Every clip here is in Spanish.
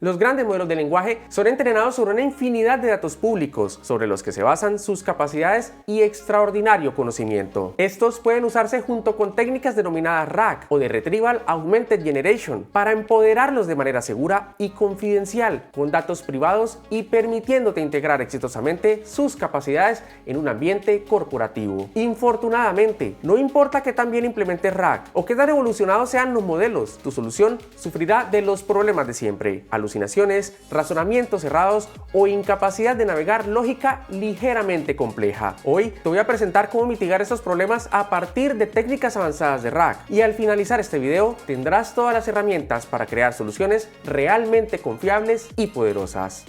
Los grandes modelos de lenguaje son entrenados sobre una infinidad de datos públicos, sobre los que se basan sus capacidades y extraordinario conocimiento. Estos pueden usarse junto con técnicas denominadas RAG o de Retrieval Augmented Generation para empoderarlos de manera segura y confidencial con datos privados y permitiéndote integrar exitosamente sus capacidades en un ambiente corporativo. Infortunadamente, no importa que tan bien implementes RAG o que tan evolucionados sean los modelos, tu solución sufrirá de los problemas de siempre: alucinaciones, razonamientos errados o incapacidad de navegar lógica ligeramente compleja. Hoy te voy a presentar cómo mitigar estos problemas a partir de técnicas avanzadas de RAG, y al finalizar este video tendrás todas las herramientas para crear soluciones realmente confiables y poderosas.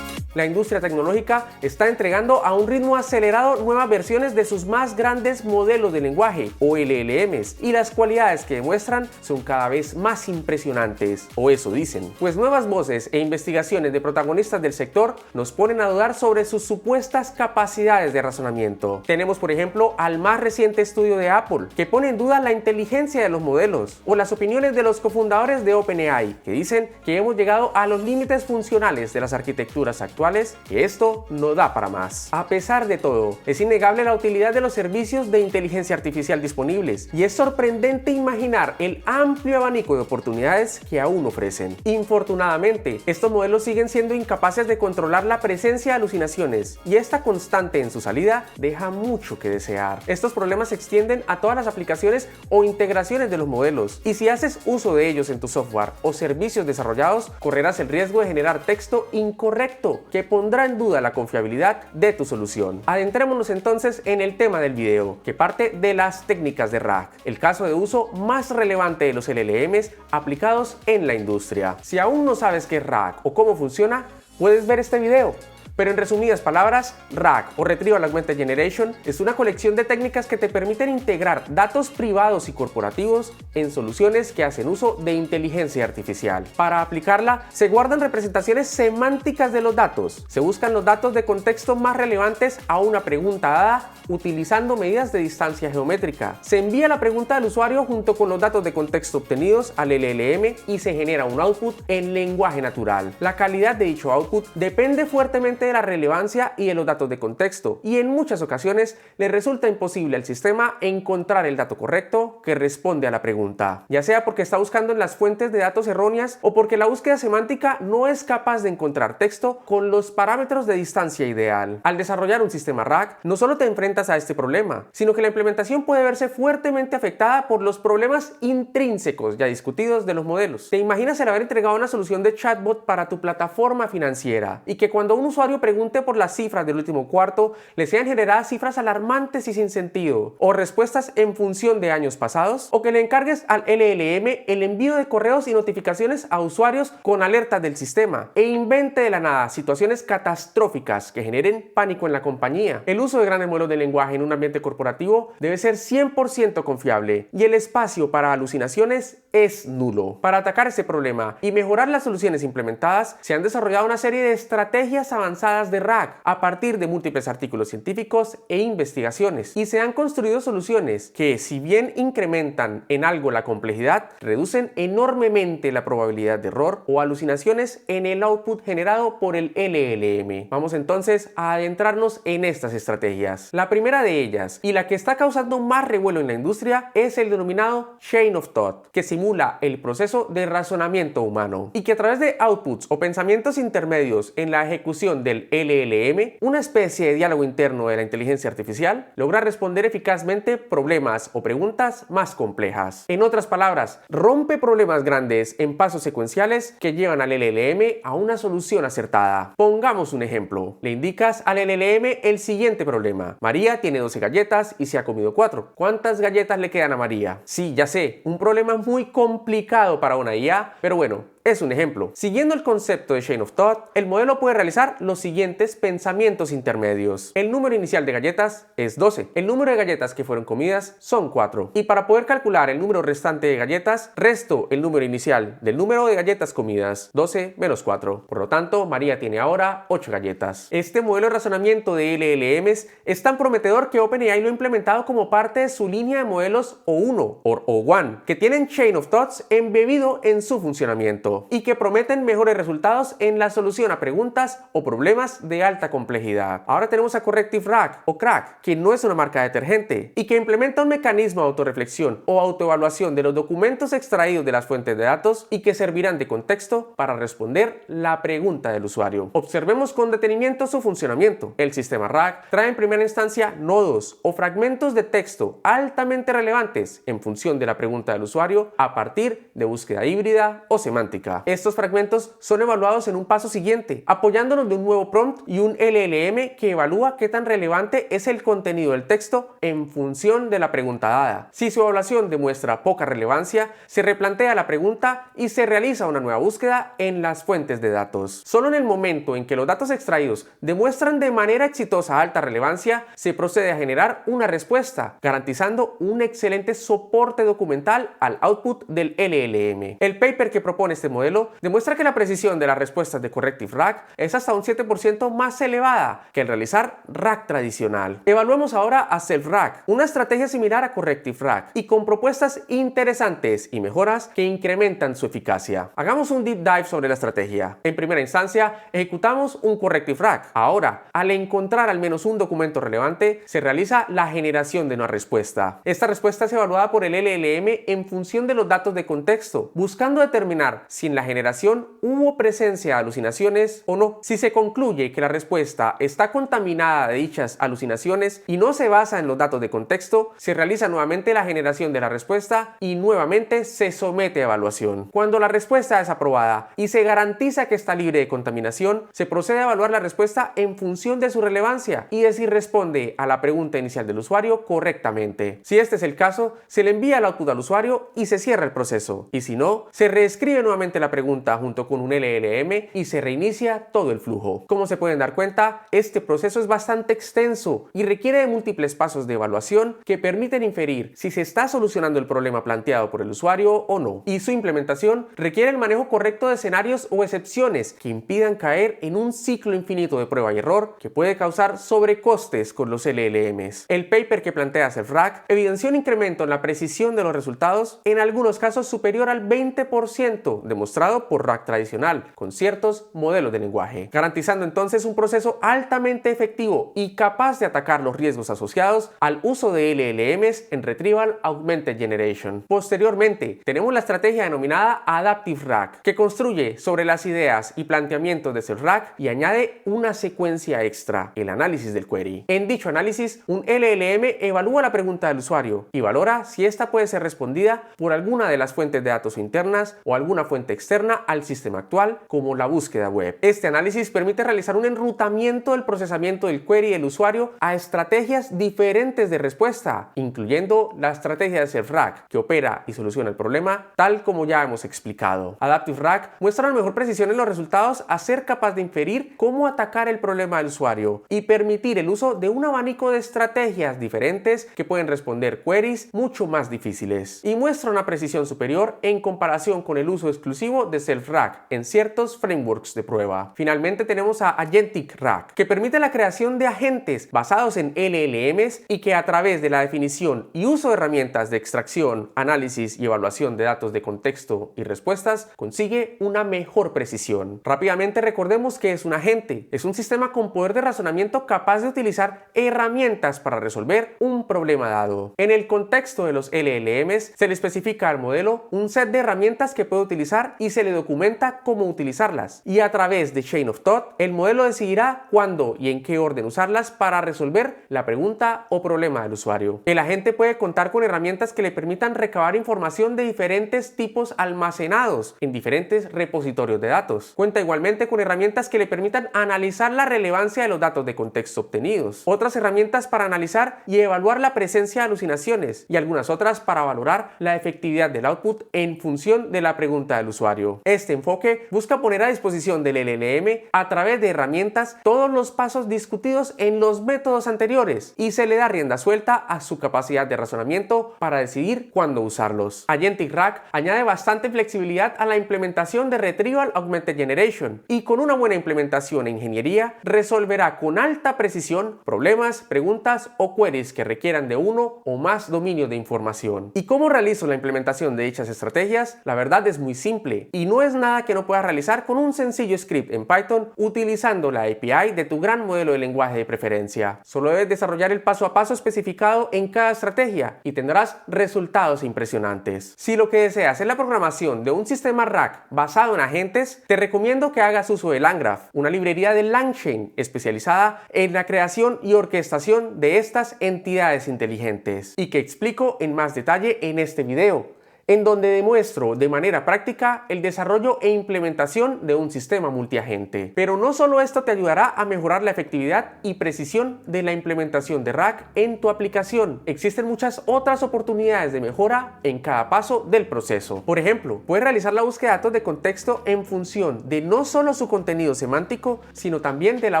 La industria tecnológica está entregando a un ritmo acelerado nuevas versiones de sus más grandes modelos de lenguaje, o LLMs, y las cualidades que demuestran son cada vez más impresionantes, o eso dicen, pues nuevas voces e investigaciones de protagonistas del sector nos ponen a dudar sobre sus supuestas capacidades de razonamiento. Tenemos, por ejemplo, al más reciente estudio de Apple, que pone en duda la inteligencia de los modelos, o las opiniones de los cofundadores de OpenAI, que dicen que hemos llegado a los límites funcionales de las arquitecturas actuales, que esto no da para más. A pesar de todo, es innegable la utilidad de los servicios de inteligencia artificial disponibles, y es sorprendente imaginar el amplio abanico de oportunidades que aún ofrecen. Infortunadamente, estos modelos siguen siendo incapaces de controlar la presencia de alucinaciones, y esta constante en su salida deja mucho que desear. Estos problemas se extienden a todas las aplicaciones o integraciones de los modelos, y si haces uso de ellos en tu software o servicios desarrollados, correrás el riesgo de generar texto incorrecto que pondrá en duda la confiabilidad de tu solución. Adentrémonos entonces en el tema del video, que parte de las técnicas de RAG, el caso de uso más relevante de los LLMs aplicados en la industria. Si aún no sabes qué es RAG o cómo funciona, puedes ver este video. Pero en resumidas palabras, RAG o Retrieval Augmented Generation es una colección de técnicas que te permiten integrar datos privados y corporativos en soluciones que hacen uso de inteligencia artificial. Para aplicarla, se guardan representaciones semánticas de los datos, se buscan los datos de contexto más relevantes a una pregunta dada utilizando medidas de distancia geométrica. Se envía la pregunta del usuario junto con los datos de contexto obtenidos al LLM y se genera un output en lenguaje natural. La calidad de dicho output depende fuertemente de la relevancia y de los datos de contexto, y en muchas ocasiones le resulta imposible al sistema encontrar el dato correcto que responde a la pregunta, ya sea porque está buscando en las fuentes de datos erróneas o porque la búsqueda semántica no es capaz de encontrar texto con los parámetros de distancia ideal. Al desarrollar un sistema RAG, no solo te enfrentas a este problema, sino que la implementación puede verse fuertemente afectada por los problemas intrínsecos ya discutidos de los modelos. ¿Te imaginas el haber entregado una solución de chatbot para tu plataforma financiera y que cuando un usuario pregunte por las cifras del último cuarto le sean generadas cifras alarmantes y sin sentido, o respuestas en función de años pasados, o que le encargues al LLM el envío de correos y notificaciones a usuarios con alertas del sistema e invente de la nada situaciones catastróficas que generen pánico en la compañía? El uso de grandes modelos de lenguaje en un ambiente corporativo debe ser 100% confiable, y el espacio para alucinaciones es nulo. Para atacar ese problema y mejorar las soluciones implementadas, se han desarrollado una serie de estrategias avanzadas de RAG a partir de múltiples artículos científicos e investigaciones, y se han construido soluciones que, si bien incrementan en algo la complejidad, reducen enormemente la probabilidad de error o alucinaciones en el output generado por el LLM. Vamos entonces a adentrarnos en estas estrategias. La primera de ellas, y la que está causando más revuelo en la industria, es el denominado Chain of Thought, que simula el proceso de razonamiento humano, y que a través de outputs o pensamientos intermedios en la ejecución del LLM, una especie de diálogo interno de la inteligencia artificial, logra responder eficazmente problemas o preguntas más complejas. En otras palabras, rompe problemas grandes en pasos secuenciales que llevan al LLM a una solución acertada. Pongamos un ejemplo. Le indicas al LLM el siguiente problema: María tiene 12 galletas y se ha comido 4. ¿Cuántas galletas le quedan a María? Sí, ya sé, un problema muy complicado para una IA, pero bueno, es un ejemplo. Siguiendo el concepto de Chain of Thought, el modelo puede realizar los siguientes pensamientos intermedios. El número inicial de galletas es 12. El número de galletas que fueron comidas son 4. Y para poder calcular el número restante de galletas, resto el número inicial del número de galletas comidas, 12 menos 4. Por lo tanto, María tiene ahora 8 galletas. Este modelo de razonamiento de LLMs es tan prometedor que OpenAI lo ha implementado como parte de su línea de modelos O1 o O1, que tienen Chain of Thoughts embebido en su funcionamiento y que prometen mejores resultados en la solución a preguntas o problemas de alta complejidad. Ahora tenemos a Corrective Rack o Crack, que no es una marca de detergente y que implementa un mecanismo de autorreflexión o autoevaluación de los documentos extraídos de las fuentes de datos y que servirán de contexto para responder la pregunta del usuario. Observemos con detenimiento su funcionamiento. El sistema Rack trae en primera instancia nodos o fragmentos de texto altamente relevantes en función de la pregunta del usuario a partir de búsqueda híbrida o semántica. Estos fragmentos son evaluados en un paso siguiente, apoyándonos de un nuevo prompt y un LLM que evalúa qué tan relevante es el contenido del texto en función de la pregunta dada. Si su evaluación demuestra poca relevancia, se replantea la pregunta y se realiza una nueva búsqueda en las fuentes de datos. Solo en el momento en que los datos extraídos demuestran de manera exitosa alta relevancia, se procede a generar una respuesta, garantizando un excelente soporte documental al output del LLM. El paper que propone este modelo demuestra que la precisión de las respuestas de Corrective Rack es hasta un 7% más elevada que al realizar Rack tradicional. Evaluemos ahora a SelfRack, una estrategia similar a Corrective Rack y con propuestas interesantes y mejoras que incrementan su eficacia. Hagamos un deep dive sobre la estrategia. En primera instancia, ejecutamos un Corrective Rack. Ahora, al encontrar al menos un documento relevante, se realiza la generación de una respuesta. Esta respuesta es evaluada por el LLM en función de los datos de contexto, buscando determinar si en la generación hubo presencia de alucinaciones o no. Si se concluye que la respuesta está contaminada de dichas alucinaciones y no se basa en los datos de contexto, se realiza nuevamente la generación de la respuesta y nuevamente se somete a evaluación. Cuando la respuesta es aprobada y se garantiza que está libre de contaminación, se procede a evaluar la respuesta en función de su relevancia y de si responde a la pregunta inicial del usuario correctamente. Si este es el caso, se le envía el output al usuario y se cierra el proceso. Y si no, se reescribe nuevamente la pregunta junto con un LLM y se reinicia todo el flujo. Como se pueden dar cuenta, este proceso es bastante extenso y requiere de múltiples pasos de evaluación que permiten inferir si se está solucionando el problema planteado por el usuario o no. Y su implementación requiere el manejo correcto de escenarios o excepciones que impidan caer en un ciclo infinito de prueba y error que puede causar sobrecostes con los LLMs. El paper que plantea SelfRack evidenció un incremento en la precisión de los resultados, en algunos casos superior al 20%, demostrado por Rack tradicional, con ciertos modelos de lenguaje, garantizando entonces un proceso altamente efectivo y capaz de atacar los riesgos asociados al uso de LLMs en Retrieval Augmented Generation. Posteriormente, tenemos la estrategia denominada Adaptive Rack, que construye sobre las ideas y planteamientos de SelfRack y añade una secuencia extra, el análisis del query. En dicho análisis, un LLM evalúa la pregunta del usuario y valora si esta puede ser respondida por alguna de las fuentes de datos internas o alguna fuente externa al sistema actual, como la búsqueda web. Este análisis permite realizar un enrutamiento del procesamiento del query del usuario a estrategias diferentes de respuesta, incluyendo la estrategia de SelfRack, que opera y soluciona el problema tal como ya hemos explicado. Adaptive Rack muestra una mejor precisión en los resultados a ser capaz de inferir cómo atacar el problema del usuario y permitir el uso de un abanico de estrategias diferentes que pueden responder queries mucho más difíciles, y muestra una precisión superior en comparación con el uso exclusivo de SelfRack en ciertos frameworks de prueba. Finalmente tenemos a Agentic Rack, que permite la creación de agentes basados en LLMs y que a través de la definición y uso de herramientas de extracción, análisis y evaluación de datos de contexto y respuestas consigue una mejor precisión. Rápidamente recordemos que es un agente, es un sistema con poder de razonamiento capaz de utilizar herramientas para resolver un problema dado. En el contexto de los LLMs se le especifica al modelo un set de herramientas que puede utilizar y se le documenta cómo utilizarlas, y a través de Chain of Thought el modelo decidirá cuándo y en qué orden usarlas para resolver la pregunta o problema del usuario. El agente puede contar con herramientas que le permitan recabar información de diferentes tipos almacenados en diferentes repositorios de datos. Cuenta igualmente con herramientas que le permitan analizar la relevancia de los datos de contexto obtenidos, otras herramientas para analizar y evaluar la presencia de alucinaciones y algunas otras para valorar la efectividad del output en función de la pregunta del usuario. Este enfoque busca poner a disposición del LLM a través de herramientas todos los pasos discutidos en los métodos anteriores y se le da rienda suelta a su capacidad de razonamiento para decidir cuándo usarlos. Agentic RAG añade bastante flexibilidad a la implementación de Retrieval Augmented Generation y con una buena implementación en ingeniería resolverá con alta precisión problemas, preguntas o queries que requieran de uno o más dominios de información. ¿Y cómo realizo la implementación de dichas estrategias? La verdad es muy simple y no es nada que no puedas realizar con un sencillo script en Python utilizando la API de tu gran modelo de lenguaje de preferencia. Solo debes desarrollar el paso a paso especificado en cada estrategia y tendrás resultados impresionantes. Si lo que deseas es la programación de un sistema RAG basado en agentes, te recomiendo que hagas uso de LangGraph, una librería de LangChain especializada en la creación y orquestación de estas entidades inteligentes y que explico en más detalle en este video, en donde demuestro de manera práctica el desarrollo e implementación de un sistema multiagente. Pero no solo esto te ayudará a mejorar la efectividad y precisión de la implementación de RAG en tu aplicación. Existen muchas otras oportunidades de mejora en cada paso del proceso. Por ejemplo, puedes realizar la búsqueda de datos de contexto en función de no solo su contenido semántico, sino también de la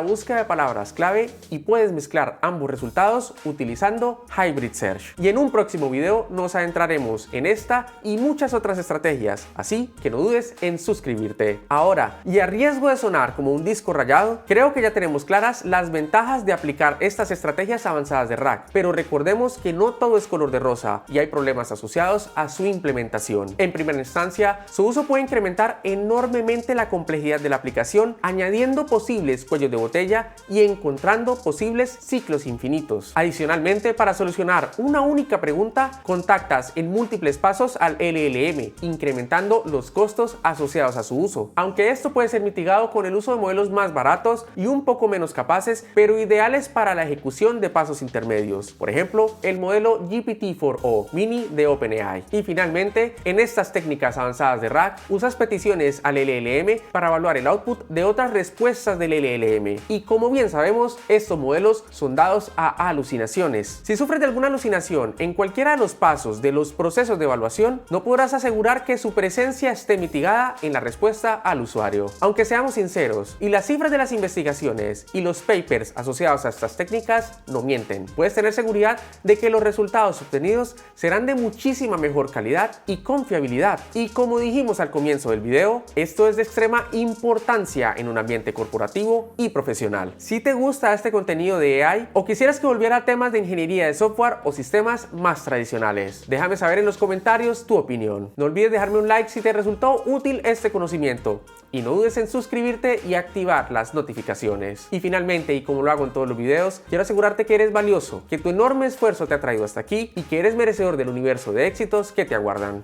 búsqueda de palabras clave y puedes mezclar ambos resultados utilizando Hybrid Search. Y en un próximo video nos adentraremos en esta y muchas otras estrategias, así que no dudes en suscribirte. Ahora, y a riesgo de sonar como un disco rayado, creo que ya tenemos claras las ventajas de aplicar estas estrategias avanzadas de RAG, pero recordemos que no todo es color de rosa y hay problemas asociados a su implementación. En primera instancia, su uso puede incrementar enormemente la complejidad de la aplicación, añadiendo posibles cuellos de botella y encontrando posibles ciclos infinitos. Adicionalmente, para solucionar una única pregunta, contactas en múltiples pasos al LLM, incrementando los costos asociados a su uso. Aunque esto puede ser mitigado con el uso de modelos más baratos y un poco menos capaces, pero ideales para la ejecución de pasos intermedios. Por ejemplo, el modelo GPT-4o Mini de OpenAI. Y finalmente, en estas técnicas avanzadas de RAG, usas peticiones al LLM para evaluar el output de otras respuestas del LLM. Y como bien sabemos, estos modelos son dados a alucinaciones. Si sufres de alguna alucinación en cualquiera de los pasos de los procesos de evaluación, no podrás asegurar que su presencia esté mitigada en la respuesta al usuario. Aunque seamos sinceros, y las cifras de las investigaciones y los papers asociados a estas técnicas no mienten, puedes tener seguridad de que los resultados obtenidos serán de muchísima mejor calidad y confiabilidad. Y como dijimos al comienzo del video, esto es de extrema importancia en un ambiente corporativo y profesional. Si te gusta este contenido de AI o quisieras que volviera a temas de ingeniería de software o sistemas más tradicionales, déjame saber en los comentarios tu opinión. No olvides dejarme un like si te resultó útil este conocimiento y no dudes en suscribirte y activar las notificaciones. Y finalmente, y como lo hago en todos los videos, quiero asegurarte que eres valioso, que tu enorme esfuerzo te ha traído hasta aquí y que eres merecedor del universo de éxitos que te aguardan.